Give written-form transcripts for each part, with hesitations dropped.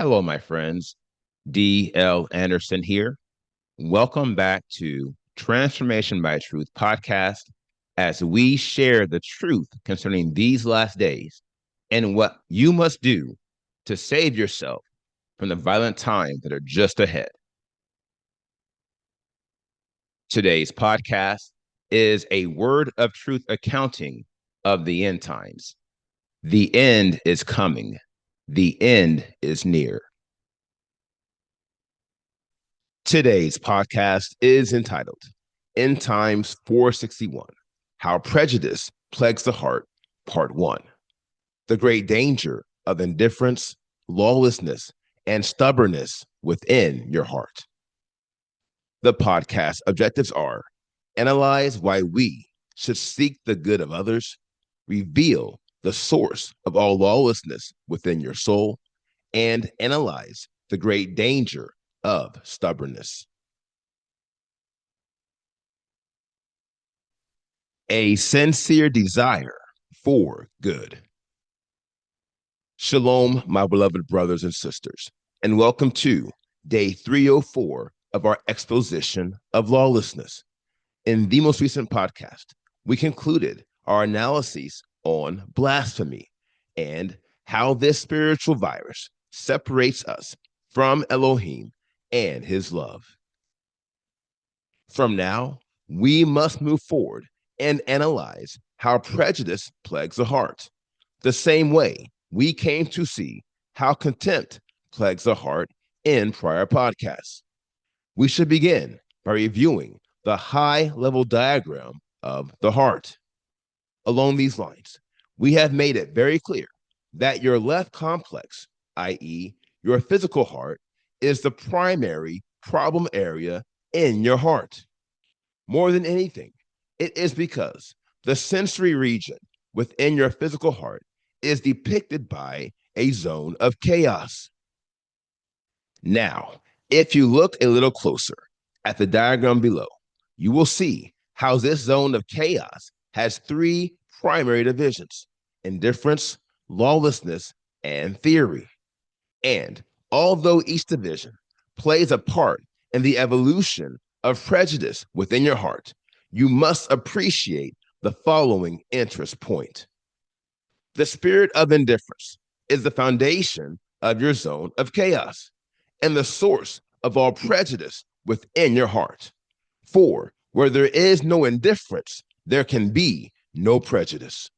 Hello, my friends. D.L. Anderson here. Welcome back to Transformation by Truth podcast as we share the truth concerning these last days and what you must do to save yourself from the violent times that are just ahead. Today's podcast is a word of truth accounting of the end times. The end is coming. The end is near. Today's podcast is entitled End Times 461 How Prejudice Plagues the Heart, Part 1. The Great Danger of Indifference, Lawlessness, and Stubbornness Within Your Heart. The podcast objectives are analyze why we should seek the good of others, reveal the source of all lawlessness within your soul, and analyze the great danger of stubbornness. A sincere desire for good. Shalom, my beloved brothers and sisters, and welcome to day 304 of our exposition of lawlessness. In the most recent podcast, we concluded our analyses on blasphemy and how this spiritual virus separates us from Elohim and his love. From now, we must move forward and analyze how prejudice plagues the heart, the same way we came to see how contempt plagues the heart in prior podcasts. We should begin by reviewing the high-level diagram of the heart. Along these lines, we have made it very clear that your left complex, i.e., your physical heart, is the primary problem area in your heart. More than anything, it is because the sensory region within your physical heart is depicted by a zone of chaos. Now, if you look a little closer at the diagram below, you will see how this zone of chaos has three primary divisions: indifference, lawlessness, and theory. And although each division plays a part in the evolution of prejudice within your heart, you must appreciate the following interest point. The spirit of indifference is the foundation of your zone of chaos and the source of all prejudice within your heart. For where there is no indifference, there can be no prejudice.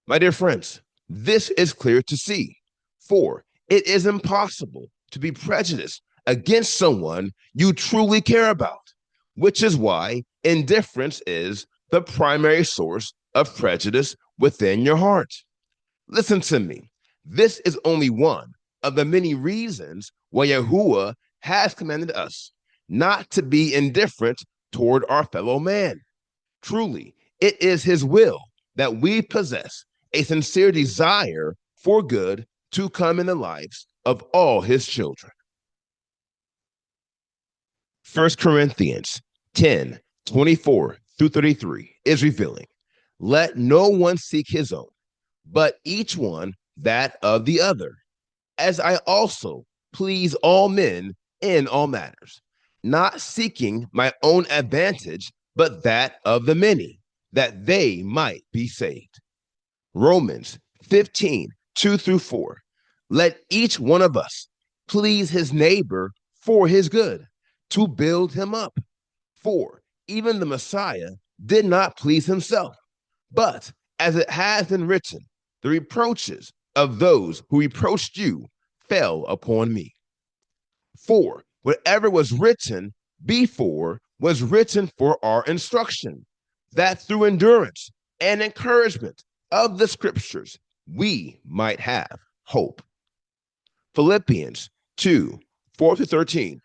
My dear friends, this is clear to see, for it is impossible to be prejudiced against someone you truly care about, which is why indifference is the primary source of prejudice within your heart. Listen to me. This is only one of the many reasons why Yahuwah has commanded us not to be indifferent toward our fellow man. Truly, it is his will that we possess a sincere desire for good to come in the lives of all his children. 1 Corinthians 10:24-33 is revealing, let no one seek his own, but each one that of the other, as I also please all men in all matters, not seeking my own advantage, but that of the many, that they might be saved. Romans 15:2-4, let each one of us please his neighbor for his good, to build him up. For even the Messiah did not please himself, but as it has been written, the reproaches of those who reproached you fell upon me. For whatever was written before was written for our instruction, that through endurance and encouragement of the scriptures we might have hope. Philippians 2:4-13.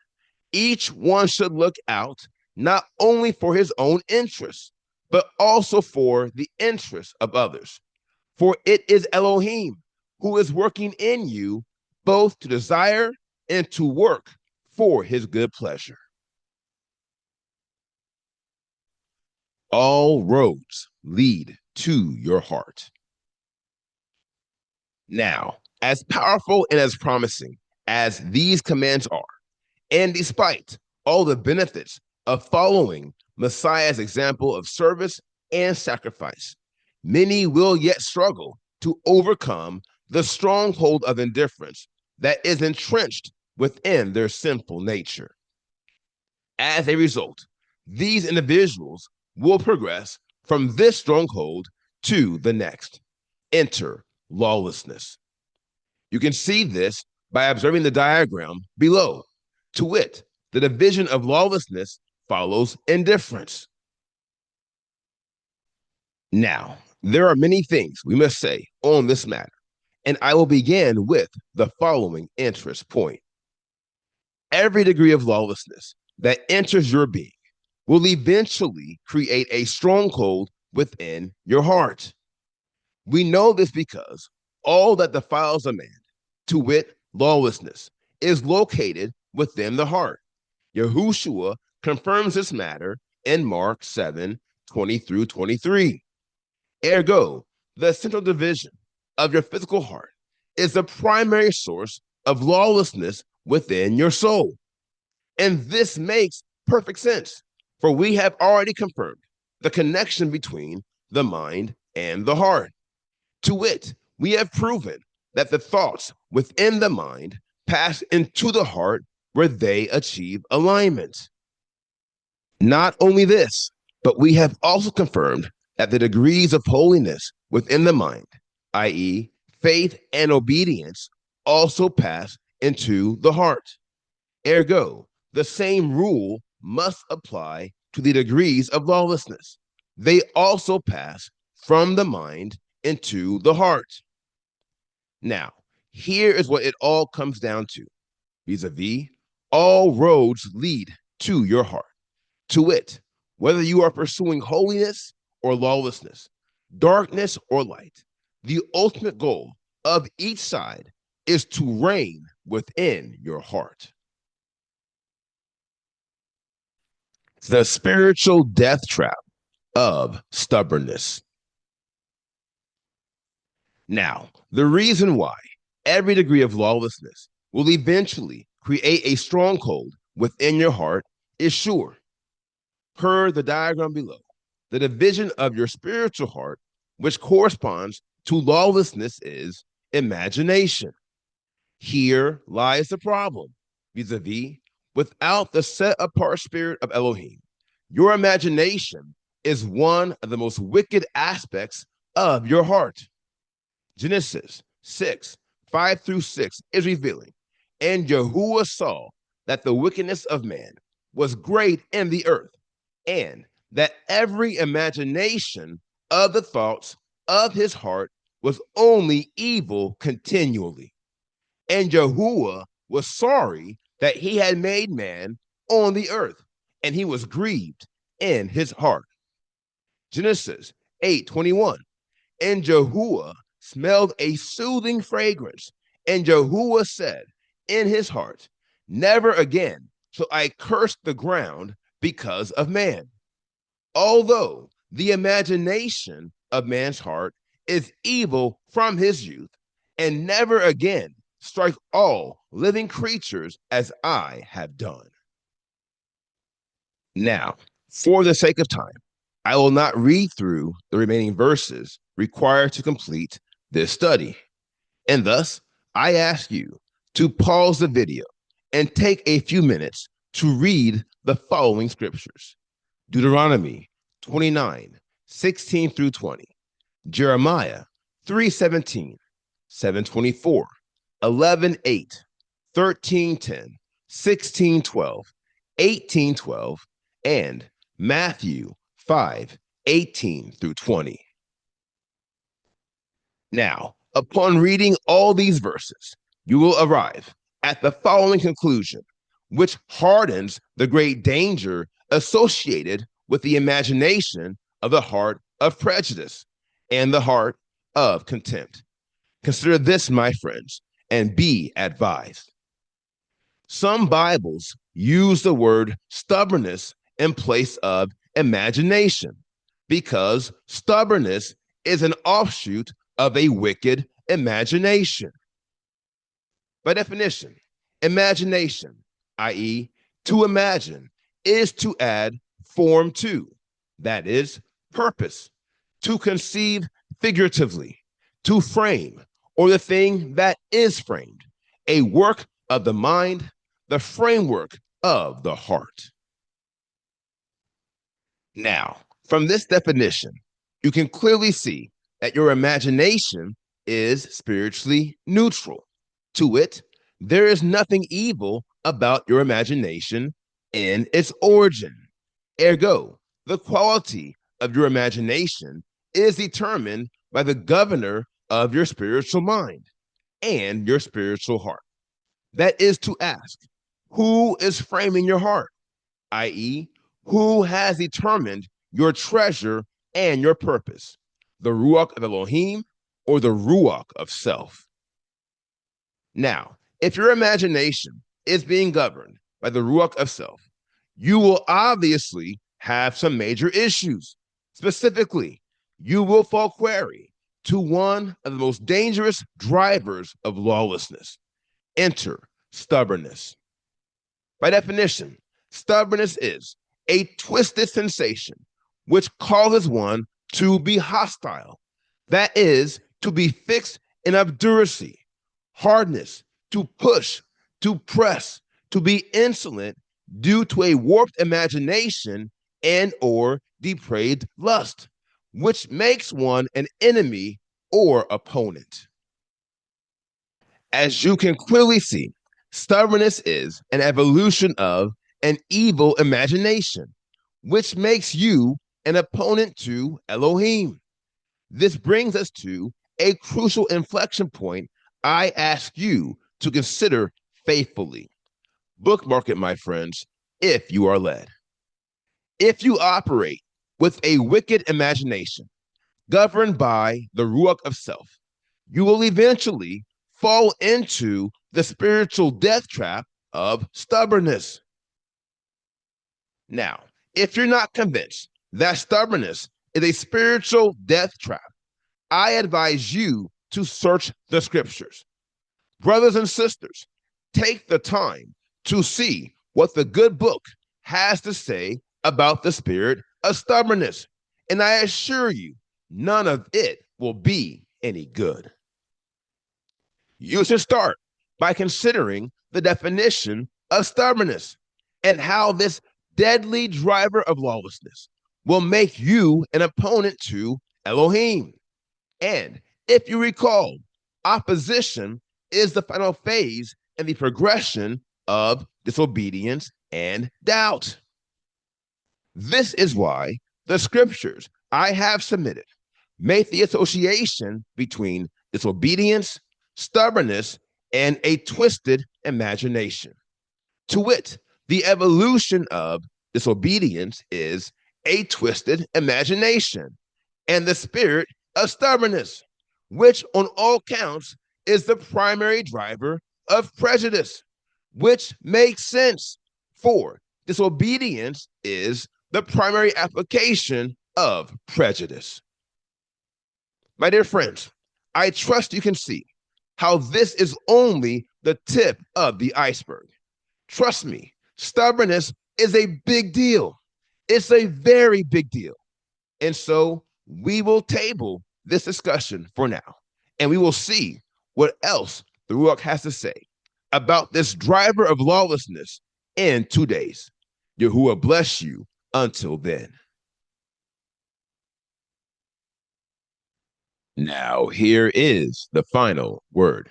Each one should look out not only for his own interests, but also for the interests of others. For it is Elohim who is working in you both to desire and to work for his good pleasure. All roads lead to your heart. Now, As powerful and as promising as these commands are, and despite all the benefits of following Messiah's example of service and sacrifice, many will yet struggle to overcome the stronghold of indifference that is entrenched within their sinful nature. As a result, these individuals will progress from this stronghold to the next. Enter lawlessness. You can see this by observing the diagram below. To wit, the division of lawlessness follows indifference. Now, there are many things we must say on this matter, and I will begin with the following interest point. Every degree of lawlessness that enters your being will eventually create a stronghold within your heart. We know this because all that defiles a man, to wit, lawlessness, is located within the heart. Yahushua confirms this matter in Mark 7:20 through 23. Ergo, the central division of your physical heart is the primary source of lawlessness within your soul. And this makes perfect sense, for we have already confirmed the connection between the mind and the heart. To wit, we have proven that the thoughts within the mind pass into the heart where they achieve alignment. Not only this, but we have also confirmed that the degrees of holiness within the mind, i.e., faith and obedience, also pass into the heart. Ergo, the same rule must apply to the degrees of lawlessness. They also pass from the mind into the heart. Now, here is what it all comes down to. Vis-a-vis, all roads lead to your heart. To wit, whether you are pursuing holiness or lawlessness, darkness or light, the ultimate goal of each side is to reign within your heart. The spiritual death trap of stubbornness. Now, the reason why every degree of lawlessness will eventually create a stronghold within your heart is sure. Per the diagram below, the division of your spiritual heart, which corresponds to lawlessness, is imagination. Here lies the problem, vis-a-vis, without the set-apart spirit of Elohim, your imagination is one of the most wicked aspects of your heart. Genesis 6:5 through 6 is revealing. And Yahuwah saw that the wickedness of man was great in the earth, and that every imagination of the thoughts of his heart was only evil continually. And Yahuwah was sorry that he had made man on the earth, and he was grieved in his heart. Genesis 8:21. And Yahuwah smelled a soothing fragrance, and Yahuwah said in his heart, never again shall I curse the ground because of man. Although the imagination of man's heart is evil from his youth, and never again strike all living creatures as I have done. Now, for the sake of time, I will not read through the remaining verses required to complete this study. And thus, I ask you to pause the video and take a few minutes to read the following scriptures. Deuteronomy 29:16 through 20, Jeremiah 3:17, 7:24, 11:8, 13:10, 16:12, 18:12, and Matthew 5:18 through 20. Now, upon reading all these verses, you will arrive at the following conclusion, which hardens the great danger associated with the imagination of the heart of prejudice and the heart of contempt. Consider this, my friends, and be advised. Some Bibles use the word stubbornness in place of imagination because stubbornness is an offshoot of a wicked imagination. By definition, imagination, i.e., to imagine, is to add form to, that is, purpose, to conceive figuratively, to frame, or the thing that is framed, a work of the mind, the framework of the heart. Now, from this definition, you can clearly see that your imagination is spiritually neutral. To it, there is nothing evil about your imagination in its origin. Ergo, the quality of your imagination is determined by the governor of your spiritual mind and your spiritual heart. That is to ask, who is framing your heart? I.e., who has determined your treasure and your purpose, the Ruach of Elohim or the Ruach of self? Now, if your imagination is being governed by the Ruach of self, you will obviously have some major issues. Specifically, you will fall quarry to one of the most dangerous drivers of lawlessness. Enter stubbornness. By definition, stubbornness is a twisted sensation which causes one to be hostile. That is, to be fixed in obduracy, hardness, to push, to press, to be insolent due to a warped imagination and or depraved lust, which makes one an enemy or opponent. As you can clearly see, stubbornness is an evolution of an evil imagination, which makes you an opponent to Elohim. This brings us to a crucial inflection point I ask you to consider faithfully. Bookmark it, my friends, if you are led. If you operate with a wicked imagination, governed by the Ruach of self, you will eventually fall into the spiritual death trap of stubbornness. Now, if you're not convinced that stubbornness is a spiritual death trap, I advise you to search the scriptures. Brothers and sisters, take the time to see what the good book has to say about the spirit of stubbornness. And I assure you, none of it will be any good. You should start by considering the definition of stubbornness and how this deadly driver of lawlessness will make you an opponent to Elohim. And if you recall, opposition is the final phase in the progression of disobedience and doubt. This is why the scriptures I have submitted make the association between disobedience, stubbornness, and a twisted imagination. To wit, the evolution of disobedience is a twisted imagination, and the spirit of stubbornness, which on all counts is the primary driver of prejudice, which makes sense, for disobedience is the primary application of prejudice. My dear friends, I trust you can see how this is only the tip of the iceberg. Trust me, stubbornness is a big deal. It's a very big deal. And so we will table this discussion for now, and we will see what else the Ruach has to say about this driver of lawlessness in 2 days. Yahuwah bless you until then. Now, here is the final word.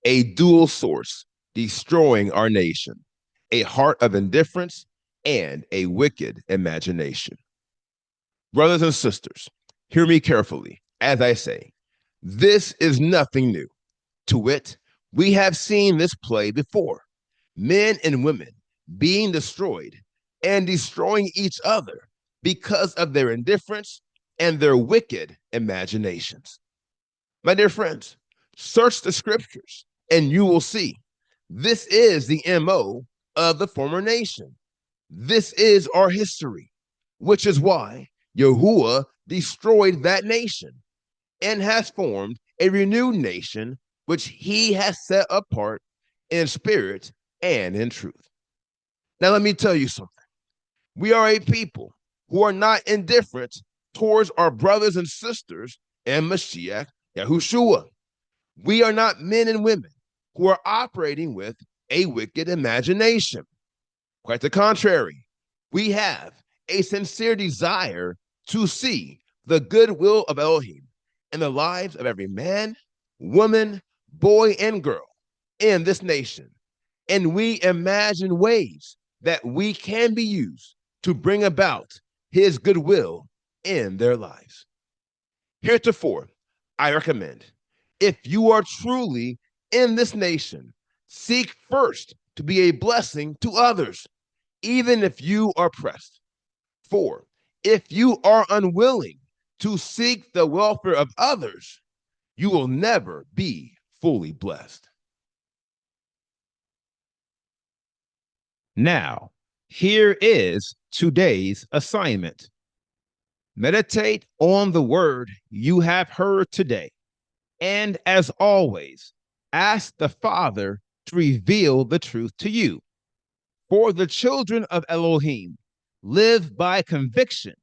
A dual source destroying our nation, a heart of indifference, and a wicked imagination. Brothers and sisters, hear me carefully as I say, this is nothing new. To wit, we have seen this play before. Men and women being destroyed and destroying each other because of their indifference and their wicked imaginations. My dear friends, search the scriptures and you will see this is the MO of the former nation. This is our history, which is why Yahuwah destroyed that nation and has formed a renewed nation, which he has set apart in spirit and in truth. Now, let me tell you something. We are a people who are not indifferent towards our brothers and sisters in Mashiach Yahushua. We are not men and women who are operating with a wicked imagination. Quite the contrary, we have a sincere desire to see the goodwill of Elohim in the lives of every man, woman, boy, and girl in this nation. And we imagine ways that we can be used to bring about his goodwill in their lives. Heretofore, I recommend, if you are truly in this nation, seek first to be a blessing to others, even if you are pressed. For if you are unwilling to seek the welfare of others, you will never be fully blessed. Now, here is today's assignment. Meditate on the word you have heard today. And as always, ask the Father to reveal the truth to you. For the children of Elohim live by conviction.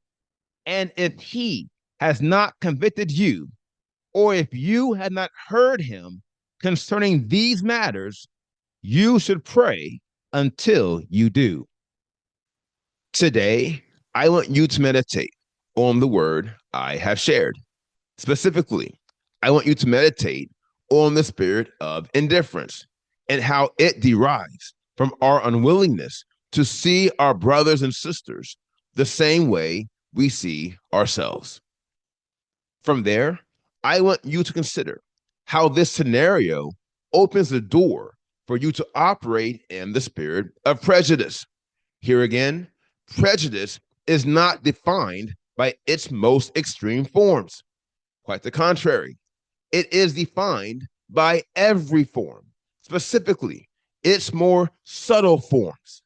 And if he has not convicted you, or if you had not heard him concerning these matters, you should pray until you do. Today, I want you to meditate on the word I have shared. Specifically, I want you to meditate on the spirit of indifference and how it derives from our unwillingness to see our brothers and sisters the same way we see ourselves. From there, I want you to consider how this scenario opens the door for you to operate in the spirit of prejudice. Here again, prejudice is not defined by its most extreme forms. Quite the contrary, it is defined by every form, specifically its more subtle forms.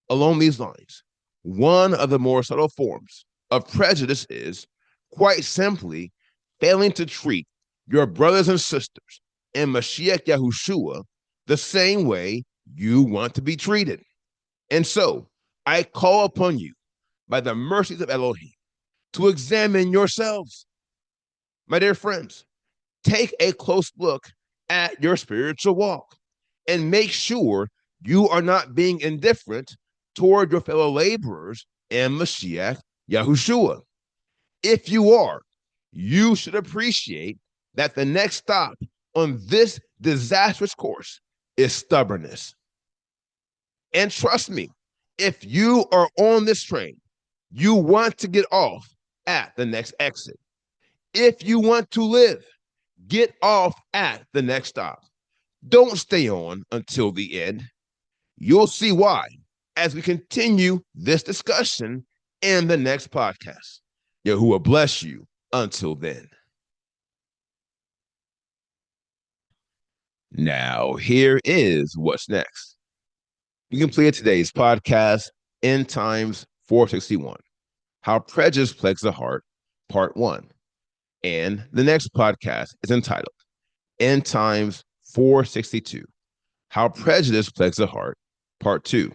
Along these lines, one of the more subtle forms of prejudice is, quite simply, failing to treat your brothers and sisters in Mashiach Yahushua the same way you want to be treated. And so, I call upon you, by the mercies of Elohim, to examine yourselves. My dear friends, take a close look at your spiritual walk and make sure you are not being indifferent toward your fellow laborers in Mashiach Yahushua. If you are, you should appreciate that the next stop on this disastrous course is stubbornness. And trust me, if you are on this train, you want to get off at the next exit. If you want to live, get off at the next stop. Don't stay on until the end. You'll see why as we continue this discussion in the next podcast. Yahuwah bless you until then. Now, here is what's next. We completed today's podcast, End Times 461, How Prejudice Plagues the Heart, Part 1. And the next podcast is entitled End Times 462, How Prejudice Plagues the Heart, Part 2.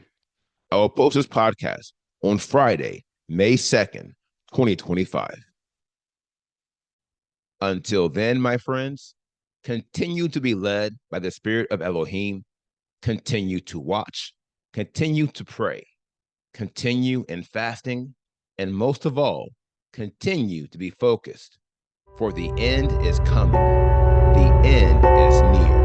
I will post this podcast on Friday, May 2nd, 2025. Until then, my friends, continue to be led by the Spirit of Elohim. Continue to watch. Continue to pray. Continue in fasting. And most of all, continue to be focused. For the end is coming. The end is near.